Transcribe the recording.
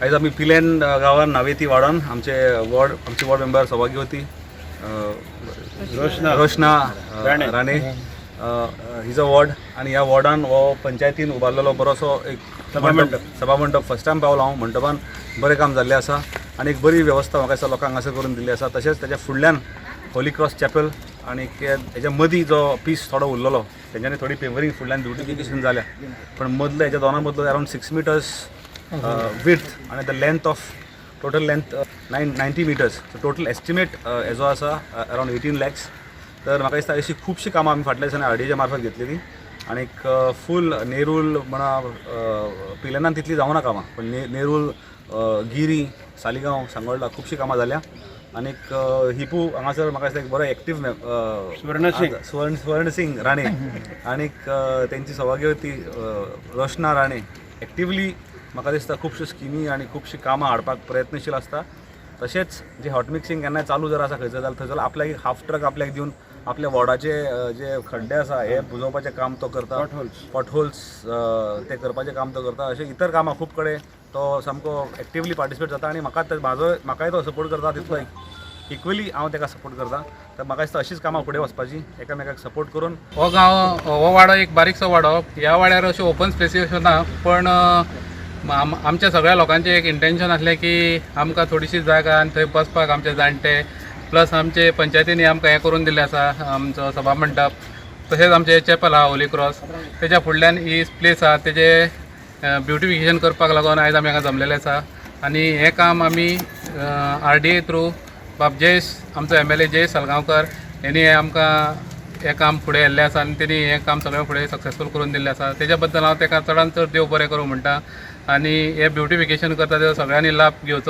आयज आमी पिलेन गांवान नावेती वाडान आमची वॉर्ड मेंबर सहभागी होती रोशना राणे हिजो वॉर्ड आनी ह्या वॉर्डान हो पंचायतीन उबारलेलो बरोसो एक सभा मंडप फर्स्ट टायम पावलो हांव. मंडपान बरें काम जाल्लें आसा आनी एक बरी वेवस्था म्हाका दिसता लोकांक हांगासर करून दिल्ली आसा. तशेंच तेज्या फुडल्यान होली क्रॉस चॅपल आनी हेज्या मदीं जो पीस थोडो उरलेलो तेंच्यांनी थोडी पेवरिंग फुडल्यान ब्युटिफिकेशन जाल्या, पण मदलो हेज्या दोना मदलो अरावंड 6 meters width आणि the length of total length 90 meters. So total estimate हेजो आसा अरावंड 18 lakhs. तर म्हाका दिसता अशी खुबशीं कामां आमी फाटल्या दिसांनी RDAच्या मार्फत घेतलेली आनीक फूल नेरूल म्हणा पिलेनान तितली जावना कामां, पण नेरूल गिरी सालिगांव सांगोळडा खुबशीं कामां जाल्या. आनीक हिपू हांगासर म्हाका दिसता एक बरो एक्टीव स्वर्ण सिंग राणे आनीक तेंची सहभागी होती रोशना राणे एक्टिवली म्हाका दिसता खुबश्यो स्किमी आनी खुबशीं कामां हाडपाक प्रयत्नशील आसता. तशेंच जे हॉट मिक्सिंग केन्नाय चालू जर आसा खंयसर जाल्यार थंयसर आपल्याक एक हाफ ट्रक आपल्याक दिवन आपल्या वॉर्डाचे जे खड्डे आसा हे बुजोवपाचें काम तो करता, पॉटहोल्स ते करपाचें काम तो करता. अशें इतर कामां खूब कडेन तो सामको एक्टिवली पार्टिसिपेट जाता आनी म्हाकाय तो सपोर्ट करता तितलो इक्वली हांव ताका सपोर्ट करता. तर म्हाका दिसता अशीच कामां फुडें वचपाची एकामेकाक सपोर्ट करून. हो गांव हो वाडो एक बारीकसो वाडो, ह्या वाड्यार अशें ओपन स्पेसीस ना, पण आमच्या सगळ्या लोकांचें एक इंटेंशन आसलें की आमकां थोडीशी जागा आनी थंय बसपाक आमचे जाणटे प्लस आमचे पंचायतीनी आमकां हें करून दिल्लें आसा आमचो सभा मंडप. तशेंच आमचें चॅपल आहा होली क्रॉस, तेज्या फुडल्यान ही प्लेस आहा तेजें ब्युटिफिकेशन करपाक लागून आयज आमी हांगा जमलेले आसा. आनी हें काम आमी RDA थ्रू बाब जयेश आमचो MLA जयेश सालगांवकर हेणी आमकां हें काम फुडें व्हेल्लें आसा आनी तेणी हें काम सगळें फुडें सक्सेसफूल करून दिल्लें आसा. तेज्या बद्दल हांव ताका चडांत चड देव बरें करूं म्हणटा. आनी हें ब्युटिफिकेशन करता तेजो सगळ्यांनी लाभ घेवचो